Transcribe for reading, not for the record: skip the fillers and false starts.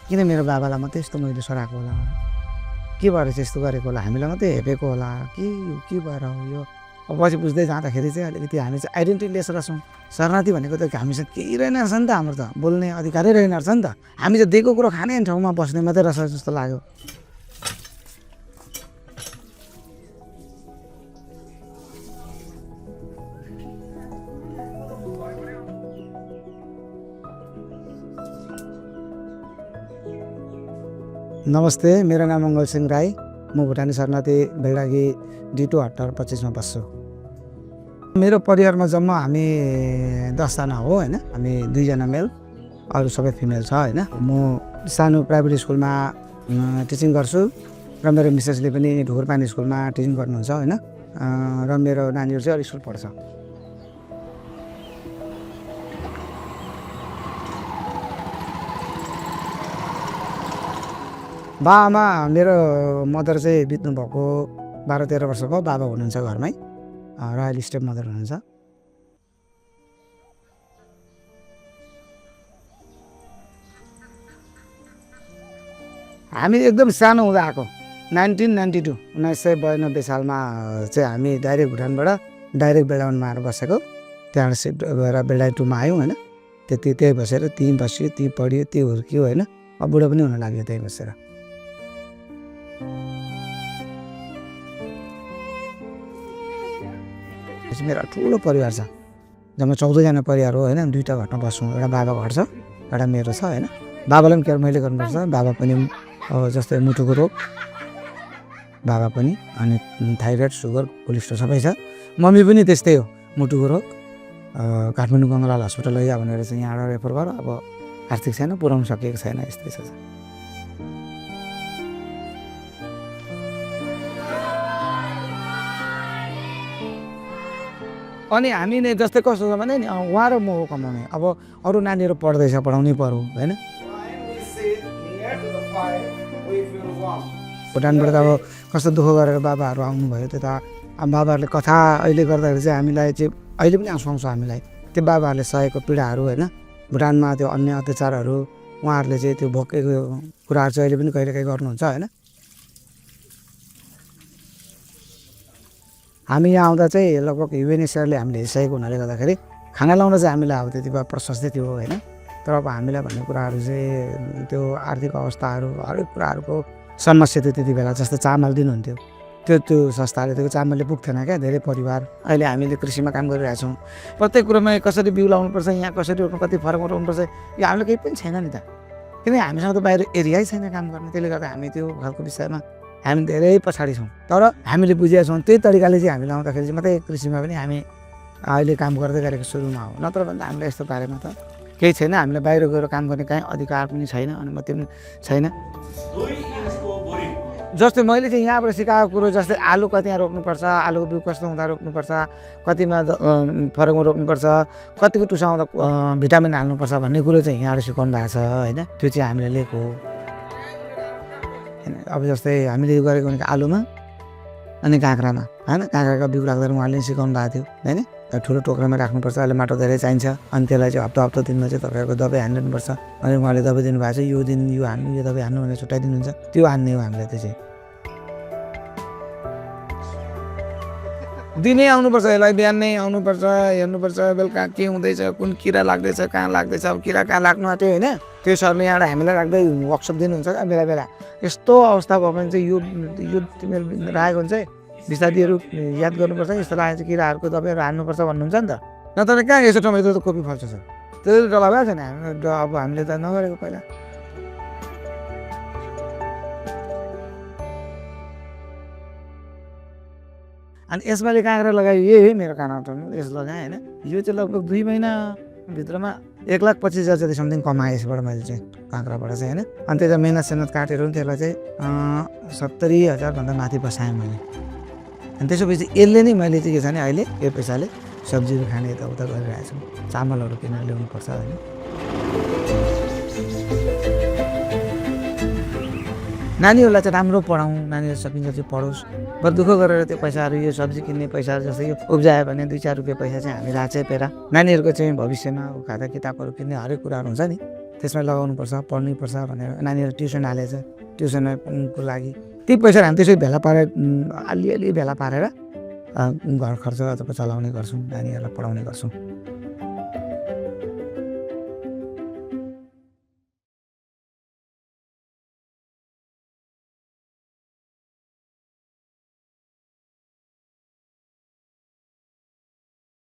किन मेरो बाबालाई मात्रै यस्तो मैले सराएको होला, के भएर चाहिँ यस्तो गरेको होला, हामीलाई मात्रै हेपेको होला, के भएर हो यो। अब पछि बुझ्दै जाँदाखेरि चाहिँ अलिकति हामी चाहिँ आइडेन्टिटी लिएर छौँ। शरणार्थी भनेको त हामीसँग केही रहेन रहेछ नि त, हाम्रो त बोल्ने अधिकारै रहेन रहेछ नि त। हामी चाहिँ दिएको कुरो खाने ठाउँमा बस्ने मात्रै रहेछ जस्तो लाग्यो। नमस्ते, मेरो नाम मङ्गल सिंह राई। म भुटानी शरणार्थी बैरागी D2 हट्टार 25 बस्छु। मेरो परिवारमा जम्मा हामी 10 जना हो हैन। हामी 2 जना मेल, अरू सबै फिमेल छ हैन। म सानो प्राइभेट स्कुलमा टिचिङ गर्छु र मेरो मिसेसले पनि ढोरपानी स्कुलमा टिचिङ गर्नुहुन्छ हैन। र मेरो नानीहरु चाहिँ अलिक स्कुल पढ्छ। बाबामा मेरो मदर चाहिँ बित्नु भएको 12-13 वर्ष भयो। बाबा हुनुहुन्छ घरमै र अहिले स्टेप मदर हुनुहुन्छ। हामी एकदम सानो हुँदा आएको 1992 1992 सालमा चाहिँ हामी डाइरेक्ट भुटानबाट डाइरेक्ट बेलावनमा आएर बसेको। त्यहाँबाट सिफ्ट भएर बेलायत 2 मा आयौँ हैन। त्यही बसेर त्यहीँ बस्यो, त्यहीँ पढ्यो, त्यहीँ हुर्कियो हैन। अब बुढो पनि हुन लाग्यो त्यहीँ बसेर। मेरो ठुलो परिवार छ, जम्मा 14 जना परिवार हो हैन। 2टा घरमा बस्छौँ, एउटा बाबा घर छ, एउटा मेरो छ हैन। बाबालाई पनि केयर मैले गर्नुपर्छ। बाबा पनि जस्तै मुटुको रोग बाबा पनि, अनि थाइरोइड, सुगर, कोलेस्ट्रोल सबै छ। मम्मी पनि त्यस्तै हो, मुटुको रोग। काठमाडौँ गङ्गालाल हस्पिटल लैजा भनेर चाहिँ यहाँबाट रेफर गर। अब आर्थिक छैन, पुर्याउन सकेको छैन, यस्तै छ। अनि हामी नै जस्तै कस्तो छ भने नि उहाँ र म हो कमाउने। अब अरू नानीहरू पढ्दैछ, पढाउनै पर्यो हैन। भुटानबाट त अब कस्तो दुःख गरेर बाबाहरू आउनुभयो। त्यो त बाबाहरूले कथा अहिले गर्दाखेरि चाहिँ हामीलाई चाहिँ अहिले पनि आँसु आउँछ हामीलाई। त्यो बाबाहरूले सहेको पीडाहरू हैन, भुटानमा त्यो अन्य अत्याचारहरू उहाँहरूले चाहिँ त्यो भोगेको कुराहरू चाहिँ अहिले पनि कहिलेकाहीँ गर्नुहुन्छ हैन। हामी यहाँ आउँदा चाहिँ लगभग UNHCRले हामीले हेरिसकेको हुनाले गर्दाखेरि खाना लाउन चाहिँ हामीलाई अब त्यति बेला प्रशस्तै थियो हैन। तर अब हामीलाई भन्ने कुराहरू चाहिँ त्यो आर्थिक अवस्थाहरू हरेक कुराहरूको समस्या थियो त्यति बेला। जस्तै चामल दिनुहुन्थ्यो, त्यो संस्थाले त्यो चामलले पुग्थेन क्या धेरै परिवार। अहिले हामीले कृषिमा काम गरिरहेछौँ, प्रत्येक कुरामा कसरी बिउ लाउनुपर्छ, यहाँ कसरी रोप्नु, कति फरकमा रोप्नुपर्छ, यो हामीले केही पनि छैन नि त। किनकि हामीसँग त बाहिर एरियै छैन काम गर्ने। त्यसले गर्दा हामी त्यो खालको विषयमा हामी धेरै पछाडि छौँ। तर हामीले बुझेका छौँ त्यही तरिकाले चाहिँ हामीले आउँदाखेरि चाहिँ मात्रै कृषिमा पनि हामी अहिले काम गर्दै गरेको सुरुमा हो। नत्र भन्दा हामीलाई यस्तो बारेमा त केही छैन। हामीलाई बाहिर गएर काम गर्ने काहीँ अधिकार पनि छैन, अनुमति पनि छैन। जस्तै मैले चाहिँ यहाँबाट सिकाएको कुरो, जस्तै आलु कतिमा रोप्नुपर्छ, आलुको बिउ कस्तो हुँदा रोप्नुपर्छ, कतिमा फरकमा रोप्नुपर्छ, कतिको टुसाउँदा भिटामिन हाल्नुपर्छ भन्ने कुरो चाहिँ यहाँबाट सिकाउनु भएको छ हैन। त्यो चाहिँ हामीले लिएको हो। अब जस्तै हामीले गरेको भनेको आलुमा अनि काँक्रामा हैन। काँक्राको बिउ राख्दा उहाँले सिकाउनु भएको थियो हैन। ठुलो टोक्रामा राख्नुपर्छ, अहिले माटो धेरै चाहिन्छ। अनि त्यसलाई चाहिँ हप्ता दिनमा चाहिँ तपाईँको दबाई हान्नुपर्छ। अनि उहाँले दबाई दिनुभएको छ, यो दिन यो हान्नु, यो दबाई हान्नु भनेर छुट्याइदिनुहुन्छ। त्यो हान्ने हो हामीलाई। त्यो चाहिँ दिनै आउनुपर्छ, यसलाई बिहान नै आउनुपर्छ, हेर्नुपर्छ बेलुका के हुँदैछ, कुन किरा लाग्दैछ, कहाँ लाग्दैछ। अब किरा कहाँ लाग्नु आँट्यो हैन। त्यो सरले यहाँबाट हामीलाई राख्दै वर्कसप दिनुहुन्छ क्या बेला बेला। यस्तो अवस्था भयो भने चाहिँ यो तिमीहरू राखेको हुन्छ, विषादीहरू याद गर्नुपर्छ, यस्तो लागेको चाहिँ किराहरूको दबाईहरू हान्नुपर्छ भन्नुहुन्छ नि त। नत्र कहाँ यसो टमेटो त कोपी फल्छ सर, त्यो डला भएको छैन। अब हामीले त नगरेको पहिला। अनि यसपालि काँक्रा लगायो, यही मेरो कानाउटमा यस लगाएँ हैन। यो चाहिँ लगभग 2 महिनाभित्रमा 1,25,000 जति समथिङ कमाएँ यसबाट मैले चाहिँ काँक्राबाट चाहिँ हैन। अनि त्यसलाई मेहनत काटेर त्यसलाई चाहिँ 70,000 भन्दा माथि बसाएँ मैले। अनि त्यसपछि यसले नै मैले चाहिँ के छ भने अहिले यो पैसाले सब्जीहरू खाने यताउता गरिरहेको छु। चामलहरू किनेर ल्याउनुपर्छ हैन। नानीहरूलाई चाहिँ राम्रो पढाउँ, नानीहरू सकिन्छ चाहिँ पढोस्। बरु दुःख गरेर त्यो पैसाहरू यो सब्जी किन्ने पैसा जस्तै यो उब्जायो भने 2-4 रुपियाँ पैसा चाहिँ हामी राचेपेर नानीहरूको चाहिँ भविष्यमा खाता किताबहरू किन्ने हरेक कुराहरू हुन्छ नि त्यसमा लगाउनुपर्छ, पढ्नैपर्छ भनेर नानीहरू ट्युसन हालेछ, ट्युसनको लागि ती पैसाहरू हामी त्यसै भेला पारेर अलिअलि भेला पारेर घर खर्च अथवा चलाउने गर्छौँ, नानीहरूलाई पढाउने गर्छौँ।